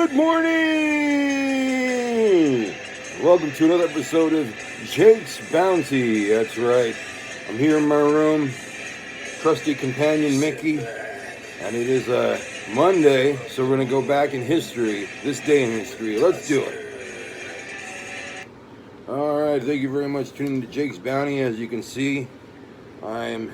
Good morning! Welcome to another episode of Jake's Bounty. That's right. I'm here in my room, trusty companion Mickey, and it is Monday, so we're going to go back in history, this day in history. Let's do it. Alright, thank you very much for tuning in to Jake's Bounty. As you can see, I'm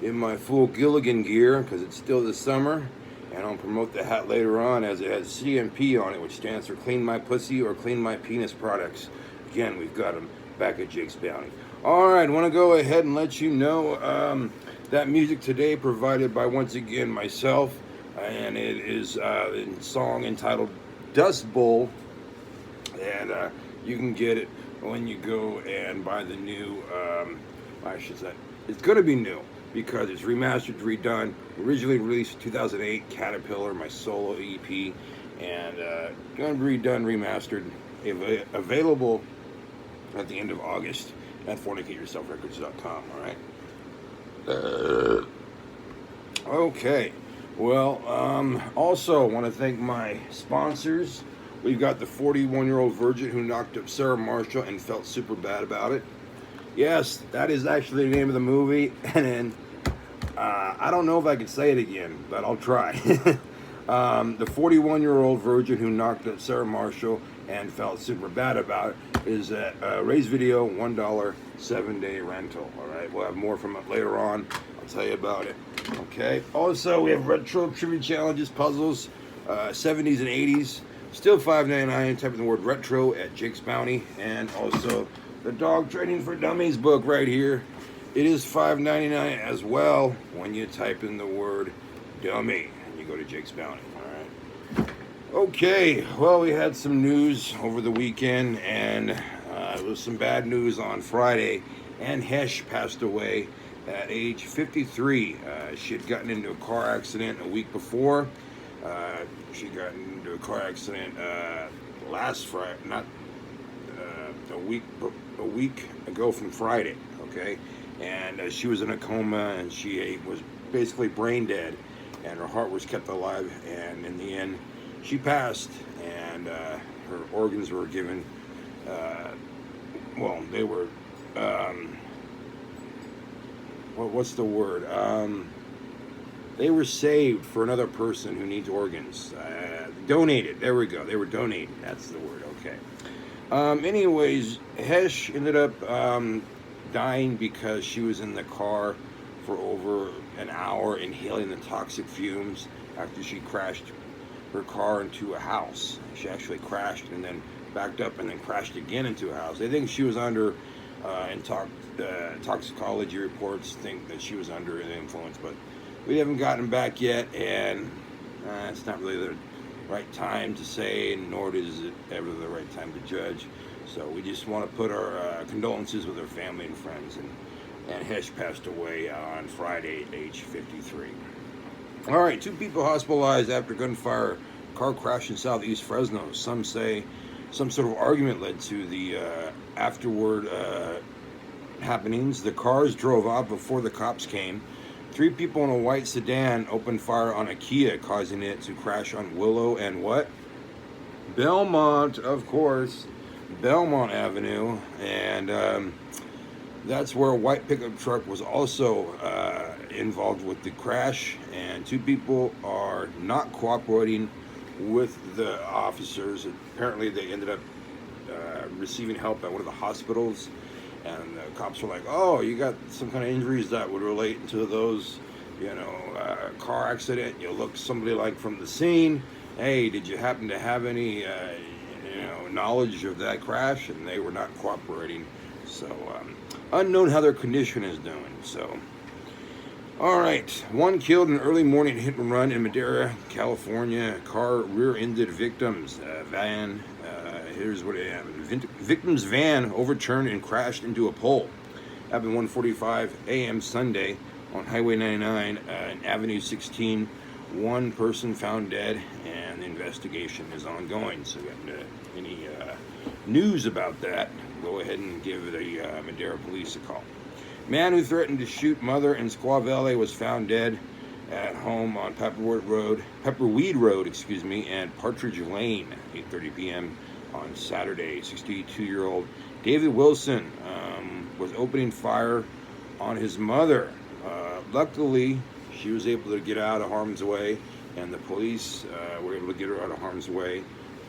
in my full Gilligan gear because it's still the summer. And I'll promote the hat later on as it has CMP on it, which stands for Clean My Pussy or Clean My Penis Products. Again, we've got them back at Jake's Bounty. Alright, I want to go ahead and let you know that music today provided by, once again, myself. And it is a song entitled Dust Bowl. And you can get it when you go and buy the new, I should say, it's going to be new, because it's remastered, redone, originally released in 2008, Caterpillar, my solo EP, and going to be redone, remastered, available at the end of August at fornicateyourselfrecords.com, all right? Okay, well, also want to thank my sponsors. We've got the 41-year-old virgin who knocked up Sarah Marshall and felt super bad about it. Yes, that is actually the name of the movie, and then I don't know if I can say it again, but I'll try. The 41-year-old virgin who knocked up Sarah Marshall and felt super bad about it is at Ray's Video, $1 7-day rental. All right, we'll have more from it later on. I'll tell you about it. Okay. Also, we have retro trivia challenges, puzzles, 70s and 80s. Still $5.99. Type in the word retro at Jake's Bounty, and also the Dog Training for Dummies book right here. It is $5.99 as well when you type in the word dummy and you go to Jake's Bounty. All right. Okay, well, we had some news over the weekend, and it was some bad news on Friday. Anne Heche passed away at age 53. She had gotten into a car accident a week before. She got into a car accident last Friday, not a week ago from Friday, okay? And she was in a coma, and she was basically brain dead, and her heart was kept alive, and in the end, she passed, and her organs were given, they were, what's the word? They were saved for another person who needs organs. Donated, there we go, they were donated, that's the word, okay. Anyways, Heche ended up dying because she was in the car for over an hour inhaling the toxic fumes after she crashed her car into a house. She actually crashed and then backed up and then crashed again into a house. They think she was under, toxicology reports think that she was under the influence, but we haven't gotten back yet, and it's not really the right time to say, nor is it ever the right time to judge. So we just want to put our condolences with her family and friends. And Heche passed away on Friday at age 53. All right, 2 people hospitalized after gunfire car crash in southeast Fresno. Some say some sort of argument led to the afterward happenings. The cars drove off before the cops came. 3 people in a white sedan opened fire on a Kia, causing it to crash on Willow and what? Belmont, of course. Belmont Avenue. And that's where a white pickup truck was also involved with the crash. And 2 people are not cooperating with the officers. Apparently they ended up receiving help at one of the hospitals. And the cops were like, oh, you got some kind of injuries that would relate to those, car accident. You look somebody like from the scene. Hey, did you happen to have any, knowledge of that crash? And they were not cooperating. So, unknown how their condition is doing. So, all right. 1 killed in an early morning hit and run in Madera, California. Car rear-ended victims. Van. Here's what it happened. Victim's van overturned and crashed into a pole. Happened 1:45 a.m. Sunday on Highway 99 and Avenue 16. 1 person found dead, and the investigation is ongoing. So, if you have any news about that, go ahead and give the Madera police a call. Man who threatened to shoot mother in Squaw Valley was found dead. at home on Pepperweed Road, excuse me, and Partridge Lane, 8:30 p.m. on Saturday. 62-year-old David Wilson was opening fire on his mother. Luckily, she was able to get out of harm's way, and the police were able to get her out of harm's way.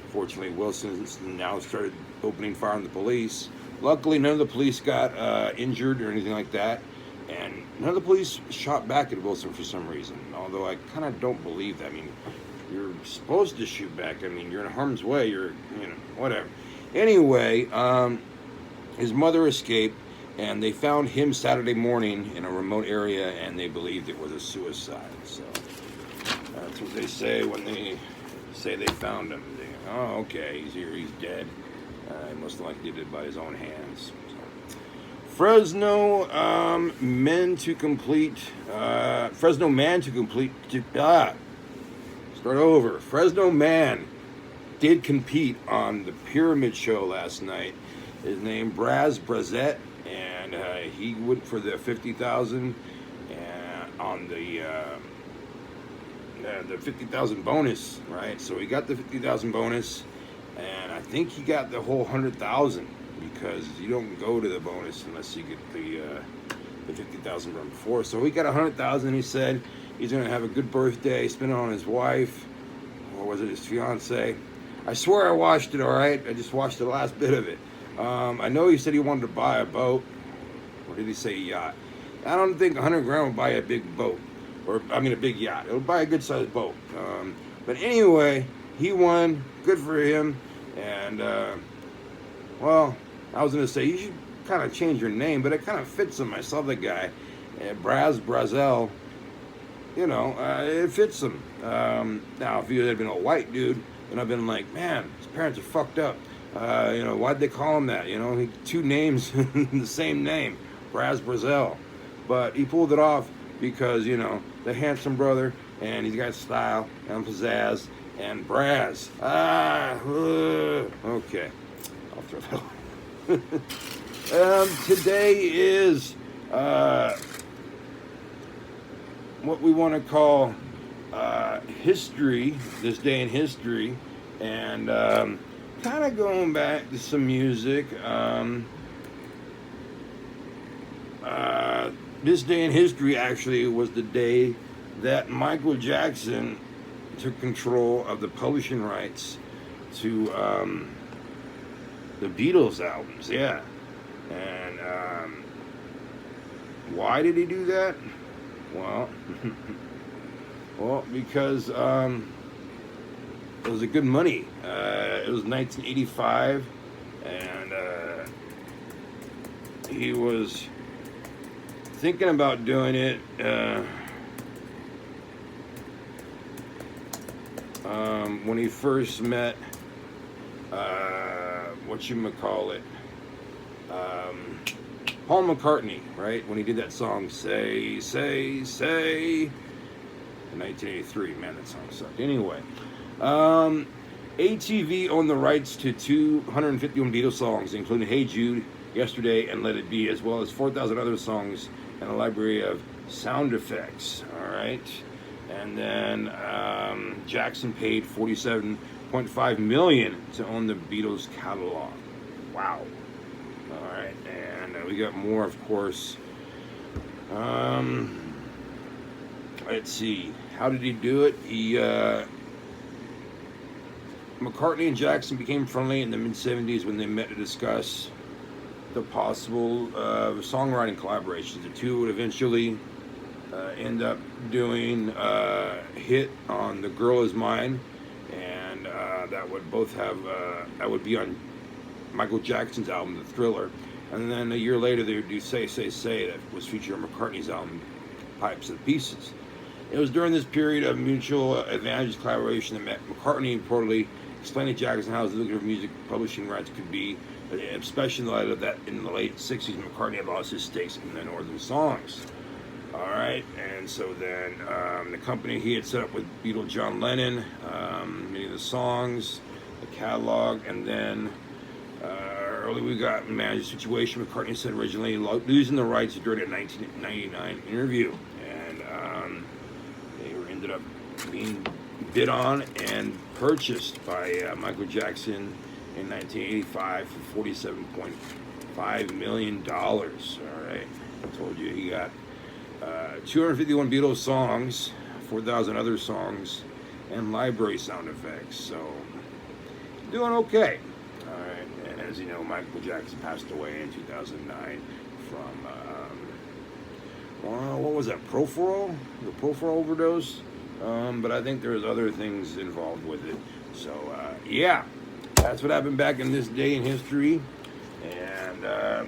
Fortunately, Wilson now started opening fire on the police. Luckily, none of the police got injured or anything like that, and none of the police shot back at Wilson for some reason, although I kind of don't believe that. I mean, you're supposed to shoot back. I mean, you're in harm's way. You're, whatever. Anyway, his mother escaped, and they found him Saturday morning in a remote area, and they believed it was a suicide. So that's what they say when they say they found him. Oh, okay, he's here, he's dead. He most likely did it by his own hands. So. Fresno man to complete. Fresno man did compete on the Pyramid Show last night. His name Braz Brazett, and he went for the $50,000 on the 50,000 bonus, right? So he got the 50,000 bonus, and I think he got the whole 100,000 because you don't go to the bonus unless you get the 50,000 from before. So he got 100,000. He said he's gonna have a good birthday, spend it on his wife, or was it his fiance? I swear I watched it. All right, I just watched the last bit of it. I know he said he wanted to buy a boat, or did he say yacht? I don't think 100 grand will buy a big boat. Or, I mean, a big yacht. It'll buy a good-sized boat. But anyway, he won. Good for him. And, well, I was going to say, you should kind of change your name, but it kind of fits him. I saw the guy, Braz Brazel. It fits him. Now, if he had been a white dude, then I've been like, man, his parents are fucked up. Why'd they call him that? Two names in the same name, Braz Brazel. But he pulled it off because, the handsome brother, and he's got style and pizzazz and Braz. Okay. I'll throw that. Today is what we want to call history, this day in history, and kind of going back to some music. This day in history actually was the day that Michael Jackson took control of the publishing rights to the Beatles albums. Yeah. And why did he do that? Well, because it was a good money. It was 1985, and he was thinking about doing it when he first met Paul McCartney, right? When he did that song Say, Say, Say in 1983. Man, that song sucked. Anyway, ATV owned the rights to 251 Beatles songs, including Hey Jude, Yesterday, and Let It Be, as well as 4,000 other songs and a library of sound effects. All right. And then Jackson paid $47.5 million to own the Beatles catalog. Wow. All right. And we got more, of course. Let's see. How did he do it? McCartney and Jackson became friendly in the mid-'70s when they met to discuss the possible songwriting collaborations. The two would eventually end up doing a hit on The Girl Is Mine, and that would be on Michael Jackson's album, The Thriller. And then a year later, they would do Say, Say, Say, that was featured on McCartney's album, Pipes and Pieces. It was during this period of mutual advantages collaboration that McCartney reportedly explained to Jackson how his lucrative music publishing rights could be, especially in the light of that in the late 60s, McCartney had lost his stakes in the Northern Songs. All right, and so then the company he had set up with Beatle John Lennon, many of the songs, the catalog, and then early we got managed situation. McCartney said originally losing the rights during a 1999 interview, and ended up being bid on and purchased by Michael Jackson in 1985 for $47.5 million. All right, I told you he got 251 Beatles songs, 4,000 other songs, and library sound effects. So, doing okay. All right, and as you know, Michael Jackson passed away in 2009 from what was that? Propofol? The Propofol overdose. But I think there's other things involved with it. So yeah, that's what happened back in this day in history. And I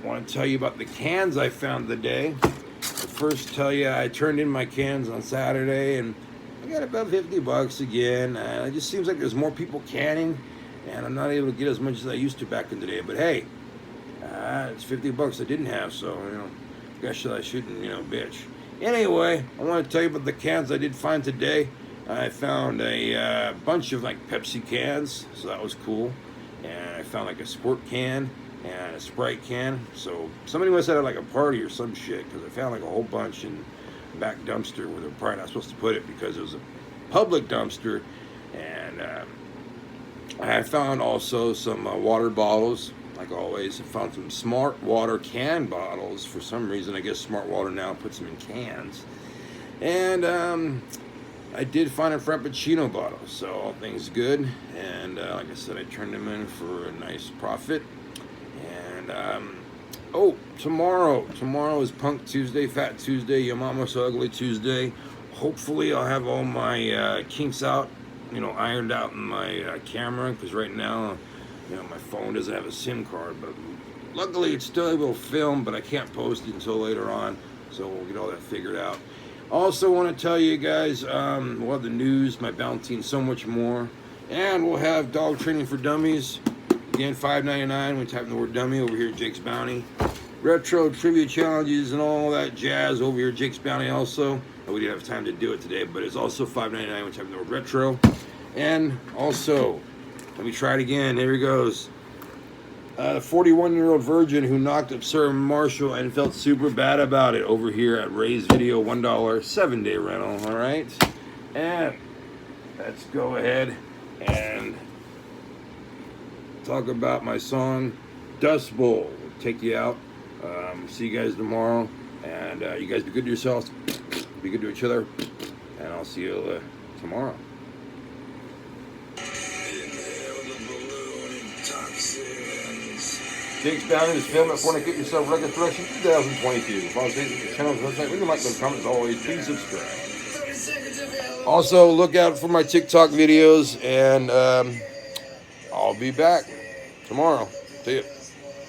want to tell you about the cans I found today. First, tell you I turned in my cans on Saturday, and I got about $50 again. It just seems like there's more people canning, and I'm not able to get as much as I used to back in the day. But hey, it's $50 I didn't have, so guess I shouldn't bitch. Anyway, I want to tell you about the cans I did find today. I found a bunch of like Pepsi cans, so that was cool. And I found like a Squirt can and a Sprite can. So somebody must have had like a party or some shit, because I found like a whole bunch in the back dumpster where they're probably not supposed to put it, because it was a public dumpster. And I found also some water bottles. Like always, I found some Smart Water can bottles. For some reason, I guess Smart Water now puts them in cans. And I did find a Frappuccino bottle, so all things good. And like I said, I turned them in for a nice profit. And tomorrow is Punk Tuesday, Fat Tuesday, Your Mama So Ugly Tuesday. Hopefully, I'll have all my kinks out, ironed out in my camera, because right now, my phone doesn't have a SIM card, but luckily it's still able to film, but I can't post it until later on, so we'll get all that figured out. Also want to tell you guys, we'll have the news, my bounty, and so much more, and we'll have dog training for dummies, again, $5.99 when you type in the word dummy over here at Jake's Bounty. Retro trivia challenges and all that jazz over here at Jake's Bounty also. We didn't have time to do it today, but it's also $5.99 when you type in the word retro. And also, let me try it again. Here he goes. The 41-year-old virgin who knocked up Sarah Marshall and felt super bad about it over here at Ray's Video, $1 7-day rental. All right. And let's go ahead and talk about my song, Dust Bowl. We'll take you out. See you guys tomorrow. And you guys be good to yourselves. Be good to each other. And I'll see you tomorrow. Jake's Bounty is filmed at Fornicate Yourself Record Production 2022. Follow us on Facebook, channels, website. Leave a like and comment as always. Please subscribe. Also, look out for my TikTok videos, and I'll be back tomorrow. See ya.